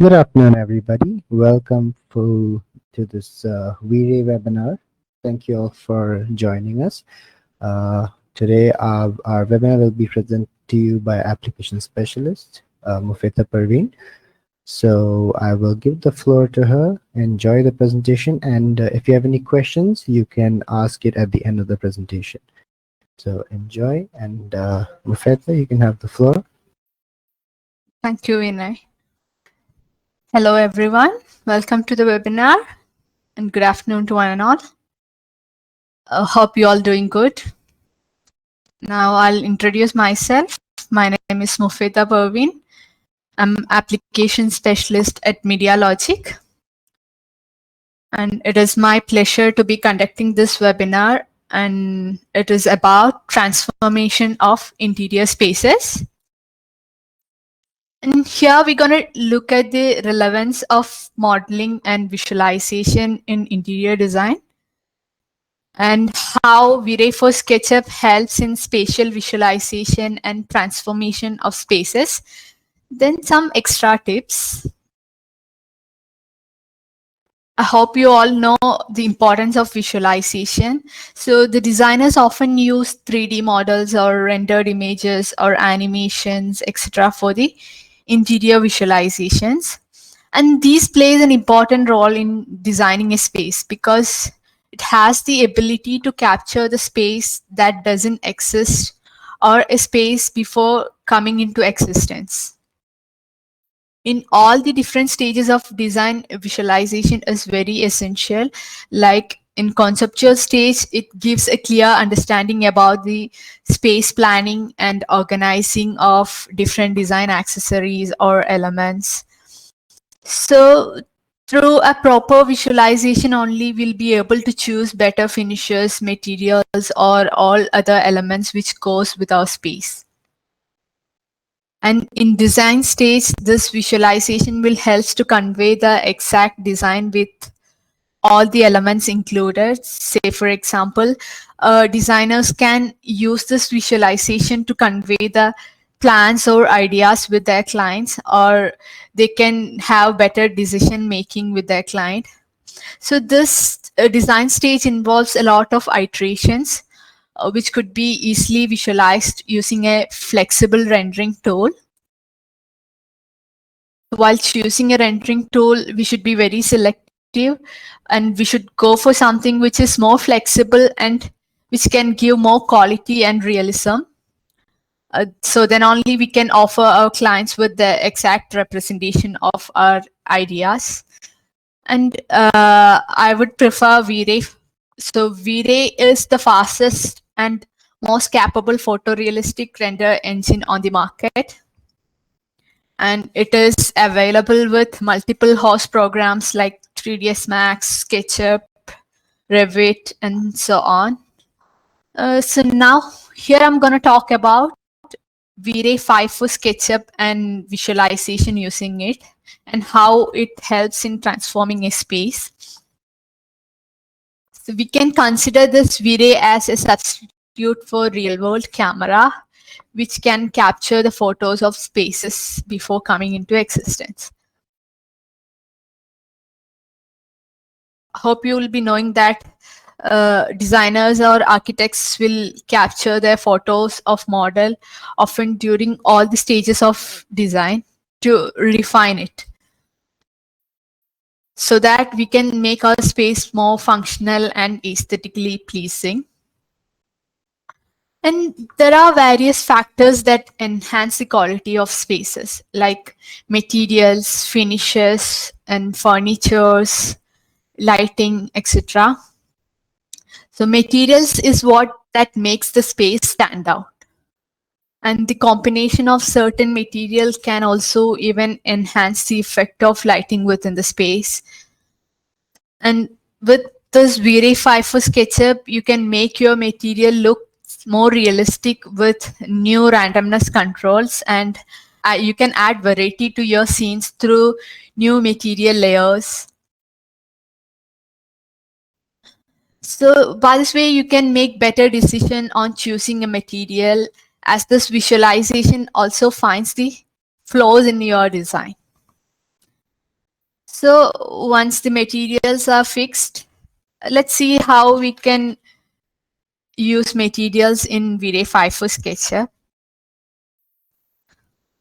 Good afternoon, everybody. Welcome to this VRay webinar. Thank you all for joining us. Today, our webinar will be presented to you by application specialist Mufeta Parveen. So I will give the floor to her. Enjoy the presentation, and if you have any questions, you can ask it at the end of the presentation. So enjoy, and Mufeta, you can have the floor. Thank you, Vinay. Hello, everyone. Welcome to the webinar and good afternoon to one and all. Hope you all doing good. Now I'll introduce myself. My name is Mufeta Parveen. I'm application specialist at Medialogic. And it is my pleasure to be conducting this webinar, and it is about transformation of interior spaces. And here we're going to look at the relevance of modeling and visualization in interior design and how VRay for SketchUp helps in spatial visualization and transformation of spaces. Then some extra tips. I hope you all know the importance of visualization. So the designers often use 3D models or rendered images or animations, etc. for the interior visualizations. And these plays an important role in designing a space because it has the ability to capture the space that doesn't exist or a space before coming into existence. In all the different stages of design, visualization is very essential. Like in conceptual stage, it gives a clear understanding about the space planning and organizing of different design accessories or elements. So through a proper visualization only, we'll be able to choose better finishes, materials, or all other elements which goes with our space. And in design stage, this visualization will help to convey the exact design with all the elements included. Say, for example, designers can use this visualization to convey the plans or ideas with their clients, or they can have better decision making with their client. So this design stage involves a lot of iterations, which could be easily visualized using a flexible rendering tool. While choosing a rendering tool, we should be very selective and we should go for something which is more flexible and which can give more quality and realism. So then only we can offer our clients with the exact representation of our ideas. And I would prefer VRay. So VRay is the fastest and most capable photorealistic render engine on the market. And it is available with multiple host programs like 3ds Max, SketchUp, Revit, and so on. So now here I'm going to talk about VRay 5 for SketchUp and visualization using it and how it helps in transforming a space. So we can consider this VRay as a substitute for real-world camera, which can capture the photos of spaces before coming into existence. Hope you will be knowing that designers or architects will capture their photos of model often during all the stages of design to refine it so that we can make our space more functional and aesthetically pleasing. And there are various factors that enhance the quality of spaces like materials, finishes, and furnitures, lighting, etc. So materials is what that makes the space stand out. And the combination of certain materials can also even enhance the effect of lighting within the space. And with this VRay 5 for SketchUp, you can make your material look more realistic with new randomness controls, and you can add variety to your scenes through new material layers. So by this way, you can make better decision on choosing a material, as this visualization also finds the flaws in your design. So once the materials are fixed, let's see how we can use materials in VRay 5 for SketchUp.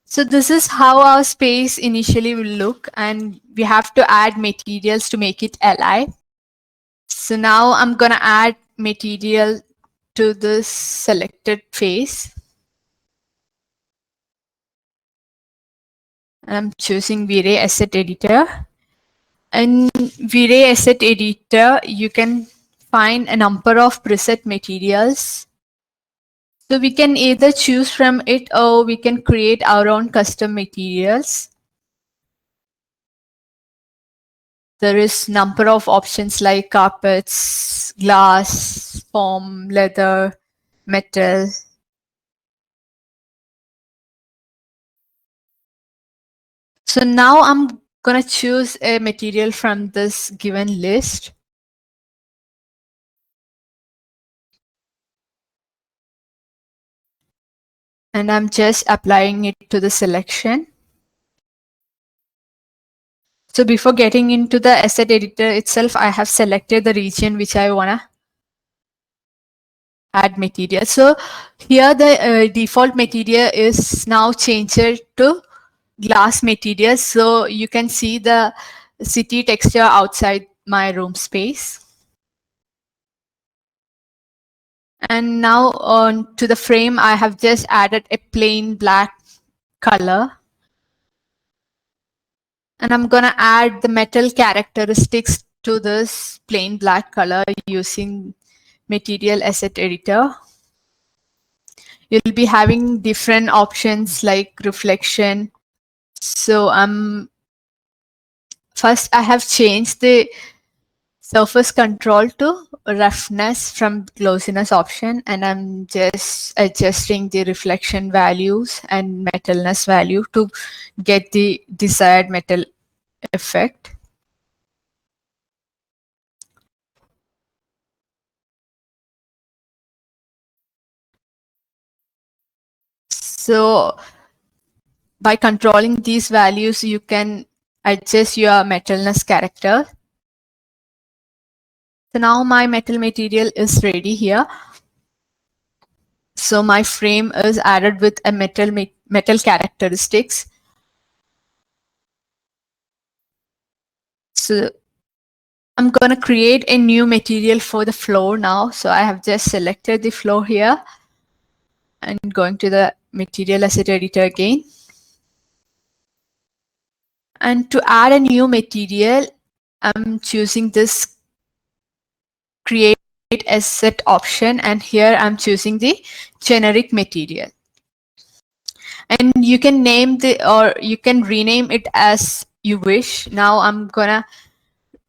So this is how our space initially will look, and we have to add materials to make it alive. So now I'm gonna add material to this selected face. I'm choosing VRay Asset Editor. In VRay Asset Editor, you can find a number of preset materials. So we can either choose from it or we can create our own custom materials. There is number of options like carpets, glass, foam, leather, metal. So now I'm gonna choose a material from this given list. And I'm just applying it to the selection. So before getting into the asset editor itself, I have selected the region which I wanna add material. So here the default material is now changed to glass material. So you can see the city texture outside my room space. And now on to the frame, I have just added a plain black color. And I'm gonna add the metal characteristics to this plain black color using material asset editor. You'll be having different options like reflection. So first I have changed the surface control to roughness from glossiness option, and I'm just adjusting the reflection values and metalness value to get the desired metal effect. So by controlling these values, you can adjust your metalness character. So now my metal material is ready here. So my frame is added with a metal characteristics. So I'm going to create a new material for the floor now. So I have just selected the floor here and going to the material asset editor again. And to add a new material, I'm choosing this create asset option, and here I'm choosing the generic material. And you can name or you can rename it as you wish. Now I'm gonna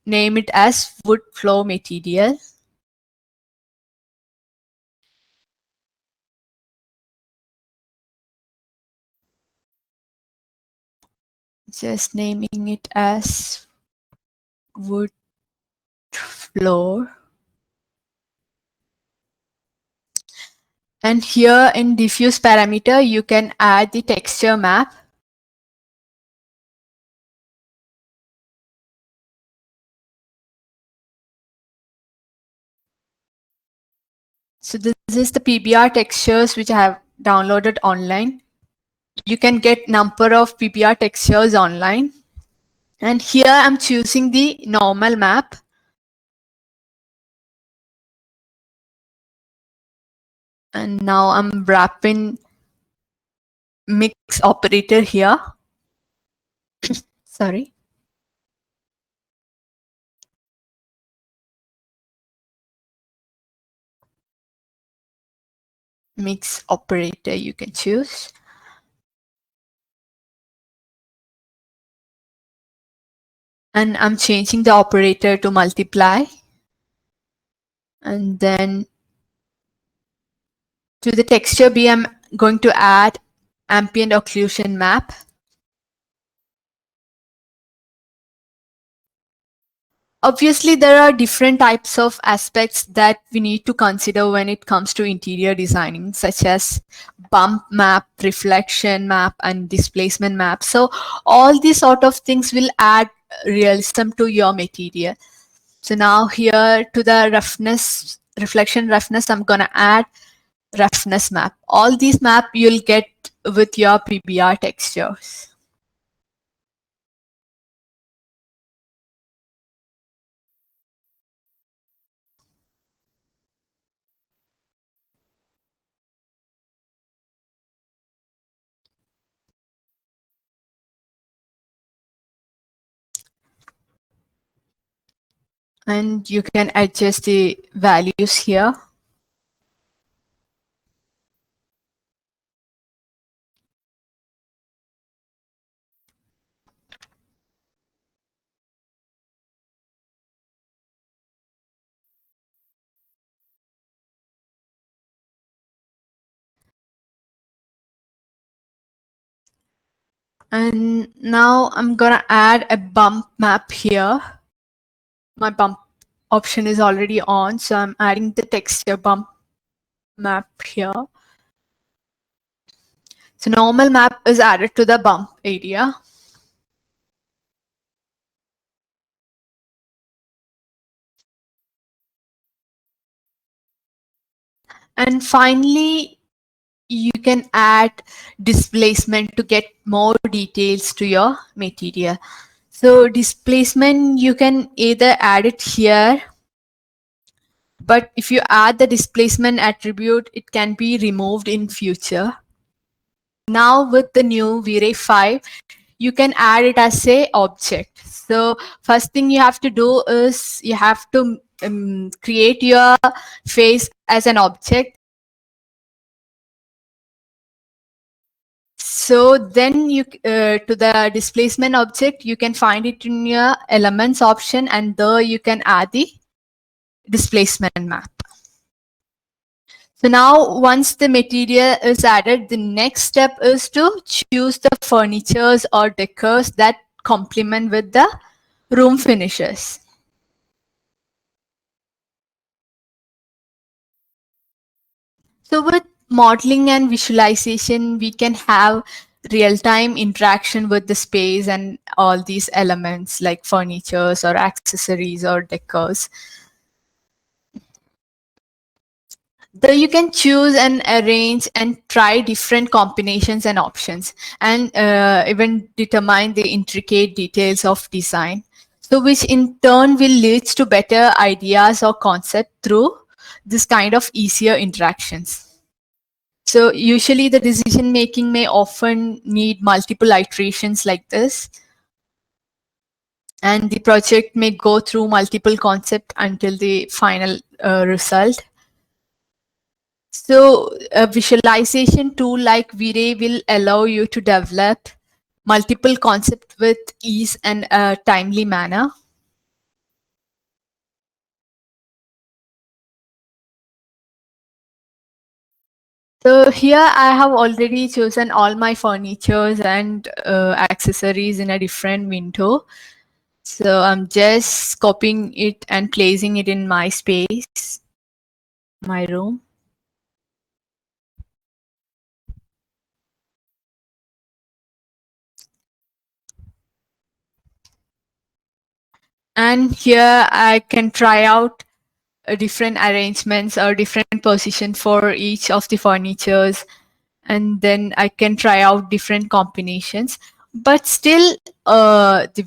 name it as wood floor material. Just naming it as wood floor. And here in diffuse parameter, you can add the texture map. So this is the PBR textures which I have downloaded online. You can get number of PBR textures online. And here I'm choosing the normal map. And now I'm wrapping mix operator here. Sorry. Mix operator you can choose. And I'm changing the operator to multiply. And then to the texture B, I'm going to add ambient occlusion map. Obviously, there are different types of aspects that we need to consider when it comes to interior designing, such as bump map, reflection map, and displacement map. So all these sort of things will add realism to your material. So now here to the roughness, reflection roughness, I'm gonna add roughness map. All these map you'll get with your PBR textures. And you can adjust the values here. And now I'm gonna add a bump map here. My bump option is already on, so I'm adding the texture bump map here. So normal map is added to the bump area. And finally, you can add displacement to get more details to your material. So displacement, you can either add it here, but if you add the displacement attribute, it can be removed in future. Now with the new VRay 5, you can add it as a object. So first thing you have to do is you have to create your face as an object. So then you to the displacement object, you can find it in your elements option, and there you can add the displacement map. So now once the material is added, the next step is to choose the furnitures or decors that complement with the room finishes. So with modeling and visualization, we can have real-time interaction with the space and all these elements like furnitures or accessories or decors. There you can choose and arrange and try different combinations and options, and even determine the intricate details of design. So which in turn will lead to better ideas or concept through this kind of easier interactions. So usually the decision making may often need multiple iterations like this, and the project may go through multiple concepts until the final result. So a visualization tool like VRay will allow you to develop multiple concepts with ease and a timely manner. So here I have already chosen all my furnitures and accessories in a different window. So I'm just copying it and placing it in my space, my room. And here I can try out different arrangements or different position for each of the furnitures, and then I can try out different combinations. But still, the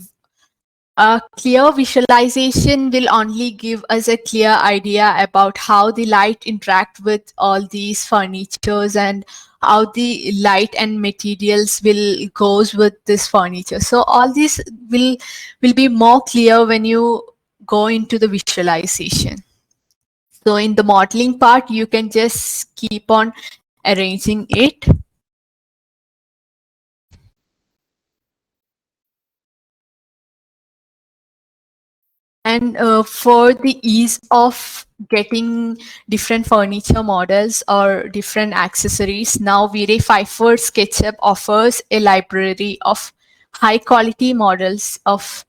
a clear visualization will only give us a clear idea about how the light interact with all these furnitures and how the light and materials will goes with this furniture. So all these will be more clear when you go into the visualization. So in the modeling part, you can just keep on arranging it. And for the ease of getting different furniture models or different accessories, now VRay 5 for SketchUp offers a library of high quality models of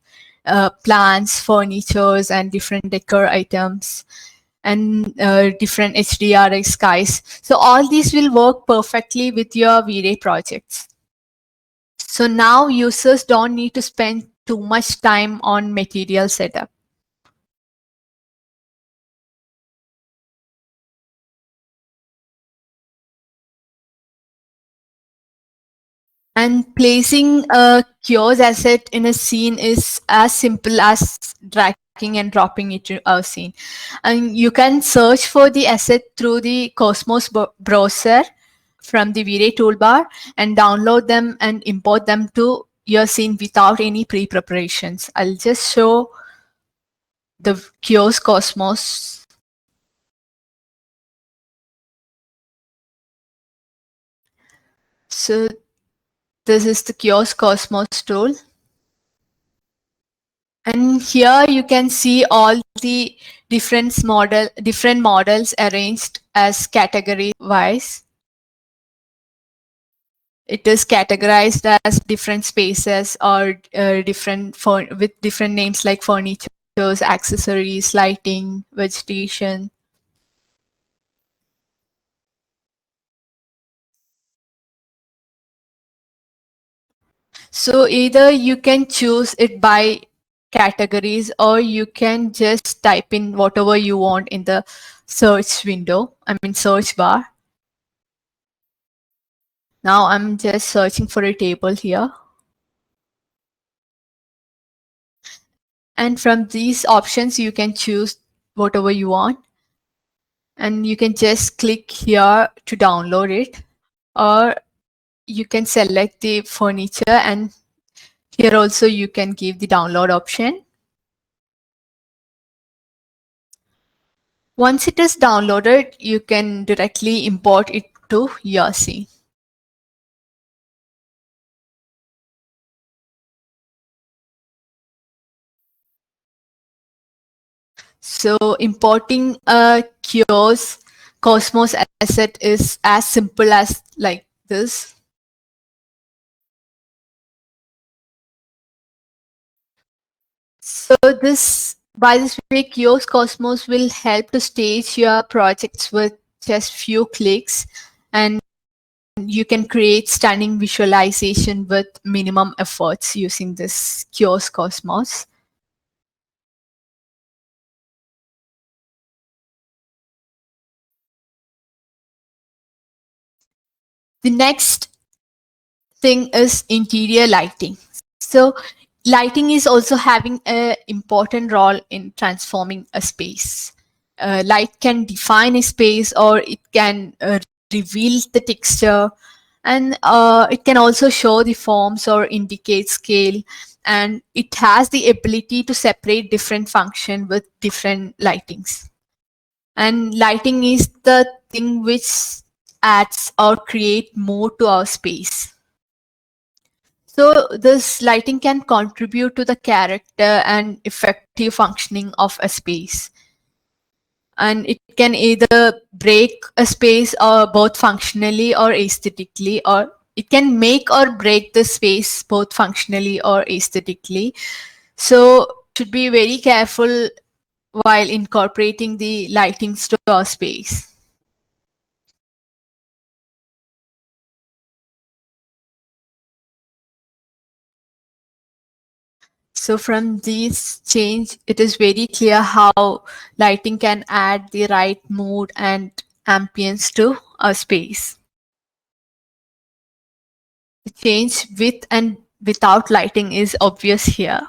plants, furnitures, and different decor items, and different HDRI skies. So all these will work perfectly with your VRay projects. So now users don't need to spend too much time on material setup. And placing a kiosk asset in a scene is as simple as dragging and dropping it to a scene. And you can search for the asset through the Cosmos browser from the VRay toolbar and download them and import them to your scene without any pre-preparations. I'll just show the kiosk Cosmos. So this is the kiosk Cosmos tool. And here you can see all the different models arranged as category wise. It is categorized as different spaces or with different names like furnitures, accessories, lighting, vegetation. So either you can choose it by categories or you can just type in whatever you want in the search window, search bar. Now I'm just searching for a table here. And from these options, you can choose whatever you want. And you can just click here to download it. Or you can select the furniture, and here also you can give the download option. Once it is downloaded, you can directly import it to your scene. So importing a Cosmos asset is as simple as like this. So by this way, Kiosk Cosmos will help to stage your projects with just few clicks, and you can create stunning visualization with minimum efforts using this Kiosk Cosmos. The next thing is interior lighting. So lighting is also having an important role in transforming a space. Light can define a space, or it can reveal the texture, and it can also show the forms or indicate scale, and it has the ability to separate different function with different lightings. And lighting is the thing which adds or create more to our space. So this lighting can contribute to the character and effective functioning of a space. And it can either break a space or both functionally or aesthetically, or it can make or break the space both functionally or aesthetically. So should be very careful while incorporating the lightings to our space. So from this change, it is very clear how lighting can add the right mood and ambience to a space. The change with and without lighting is obvious here.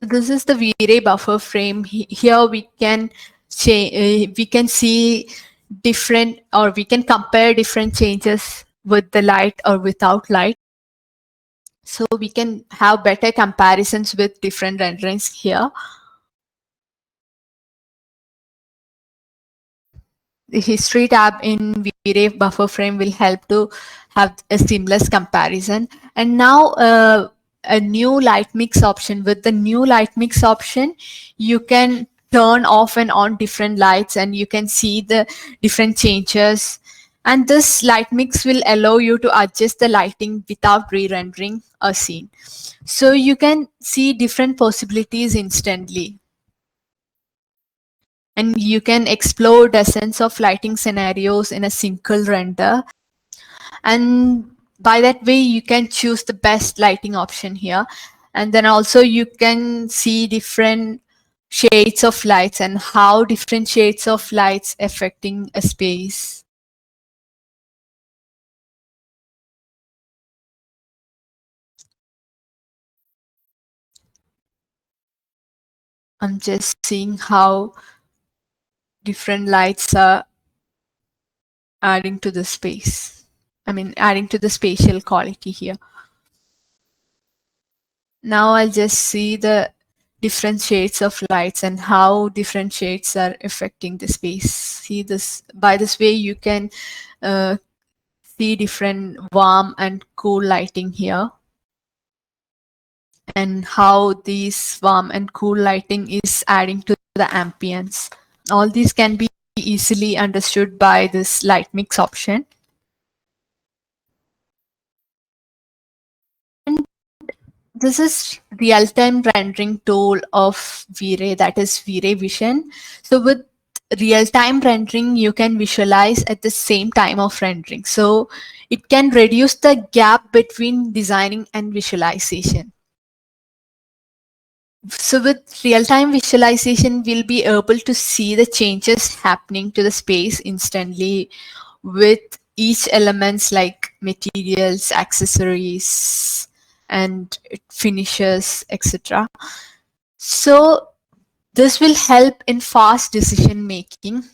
This is the VRay buffer frame. Here we can see different, or we can compare different changes with the light or without light. So we can have better comparisons with different renderings here. The history tab in VRay buffer frame will help to have a seamless comparison. And now a new light mix option. With the new light mix option, you can turn off and on different lights, and you can see the different changes. And this light mix will allow you to adjust the lighting without re-rendering a scene. So you can see different possibilities instantly. And you can explore dozens of lighting scenarios in a single render. And by that way, you can choose the best lighting option here. And then also you can see different shades of lights and how different shades of lights affecting a space. I'm just seeing how different lights are adding to the space. I mean, adding to the spatial quality here. Now I'll just see the different shades of lights and how different shades are affecting the space. See this, by this way you can uh, see different warm and cool lighting here, and how this warm and cool lighting is adding to the ambience. All these can be easily understood by this light mix option. And this is real-time rendering tool of VRay, that is VRay Vision. So with real-time rendering, you can visualize at the same time of rendering. So it can reduce the gap between designing and visualization. So with real-time visualization, we'll be able to see the changes happening to the space instantly with each elements like materials, accessories, and finishes, etc. So this will help in fast decision making,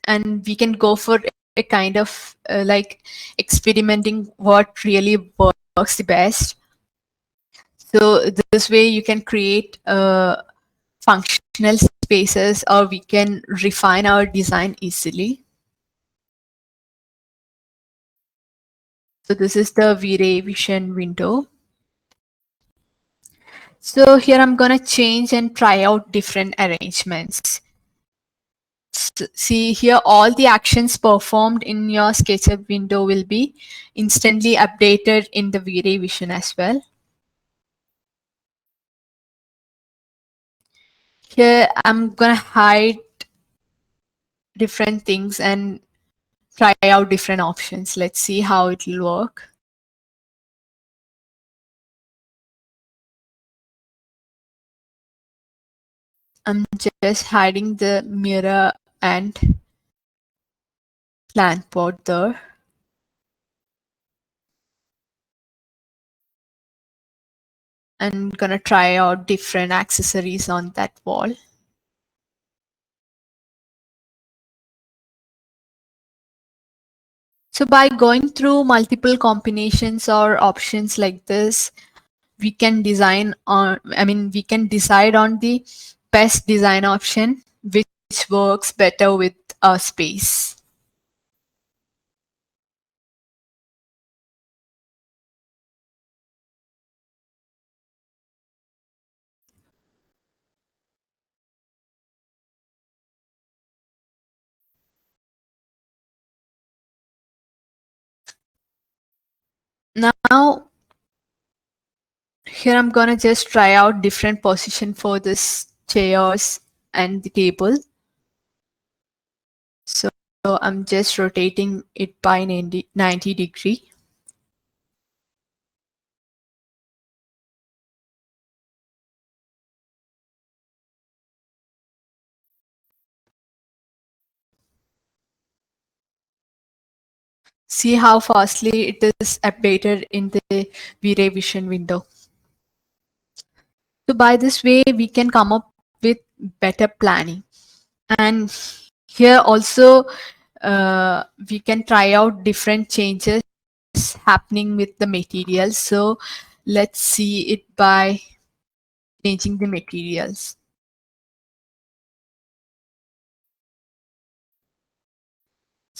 and we can go for a kind of like experimenting what really works the best. So this way you can create functional spaces, or we can refine our design easily. So this is the VRay Vision window. So here I'm gonna change and try out different arrangements. See here, all the actions performed in your SketchUp window will be instantly updated in the VRay Vision as well. Here I'm gonna hide different things and try out different options. Let's see how it will work. I'm just hiding the mirror and plant pot there. I'm gonna try out different accessories on that wall. So by going through multiple combinations or options like this, we can design on, I mean, we can decide on the best design option which works better with our space. Now, here I'm gonna just try out different position for this chairs and the table. So I'm just rotating it by 90 degree. See how fastly it is updated in the VRay Vision window. So by this way, we can come up with better planning. And here also, we can try out different changes happening with the materials. So let's see it by changing the materials.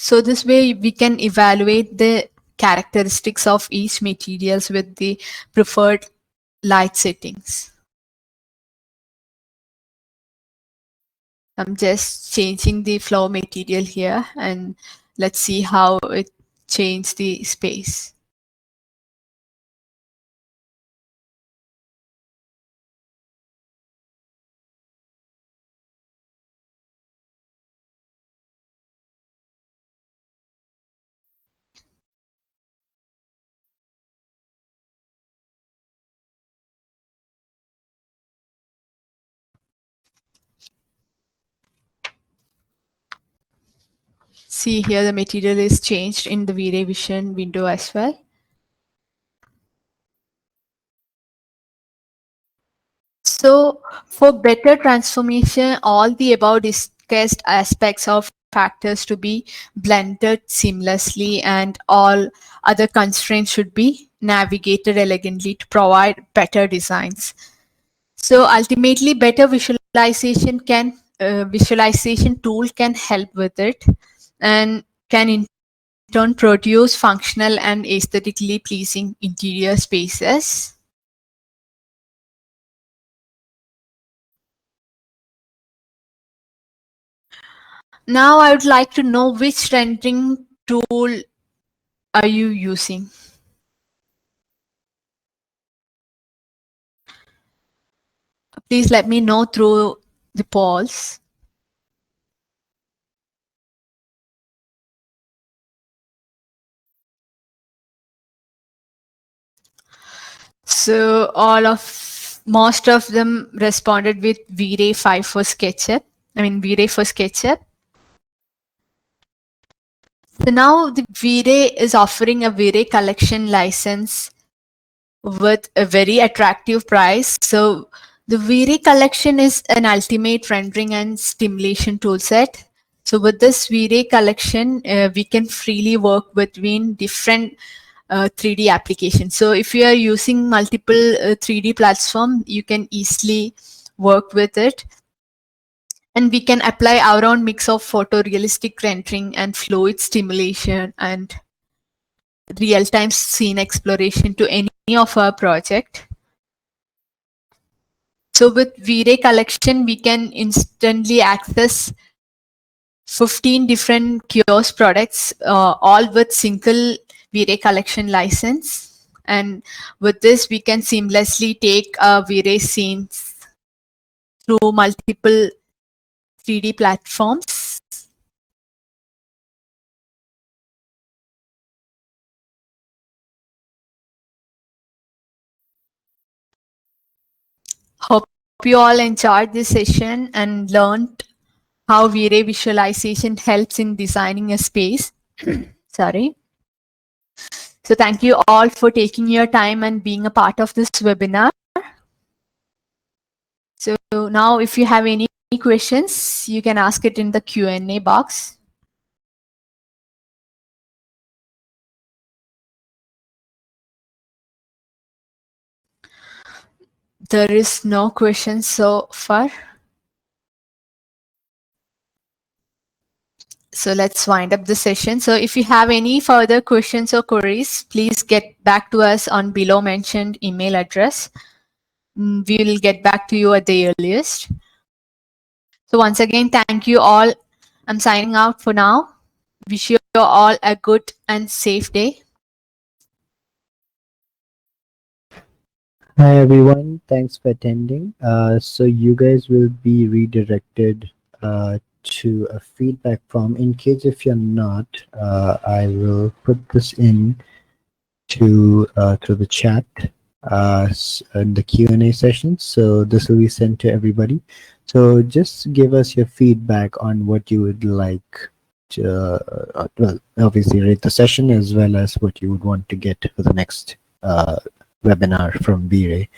So this way we can evaluate the characteristics of each materials with the preferred light settings. I'm just changing the floor material here, and let's see how it change the space. See here, the material is changed in the VRay Vision window as well. So for better transformation, all the above discussed aspects of factors to be blended seamlessly, and all other constraints should be navigated elegantly to provide better designs. So ultimately, better visualization tool can help with it, and can in turn produce functional and aesthetically pleasing interior spaces. Now I would like to know which rendering tool are you using? Please let me know through the polls. So most of them responded with VRay 5 for SketchUp. VRay for SketchUp. So now the VRay is offering a VRay collection license with a very attractive price. So the VRay collection is an ultimate rendering and stimulation toolset. So with this VRay collection, we can freely work between different 3D applications. So if you are using multiple 3D platform, you can easily work with it. And we can apply our own mix of photorealistic rendering and fluid stimulation and real-time scene exploration to any of our project. So with VRay collection, we can instantly access 15 different kiosk products, all with single VRay collection license. And with this, we can seamlessly take VRay scenes through multiple 3D platforms. Hope you all enjoyed this session and learned how VRay visualization helps in designing a space. Sorry. So thank you all for taking your time and being a part of this webinar. So now if you have any questions, you can ask it in the Q&A box. There is no questions so far. So let's wind up the session. So if you have any further questions or queries, please get back to us on below mentioned email address. We will get back to you at the earliest. So once again, thank you all. I'm signing out for now. Wish you all a good and safe day. Hi everyone, thanks for attending. So you guys will be redirected to a feedback form. In case if you're not, I will put this in to the chat in the Q&A session. So this will be sent to everybody. So just give us your feedback on what you would like to, well, obviously rate the session as well as what you would want to get for the next webinar from VRay.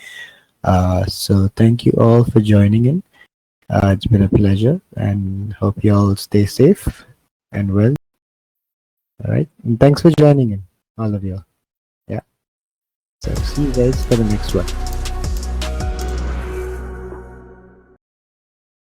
So thank you all for joining in. It's been a pleasure and hope you all stay safe and well. All right. And thanks for joining in, all of you. Yeah. So see you guys for the next one.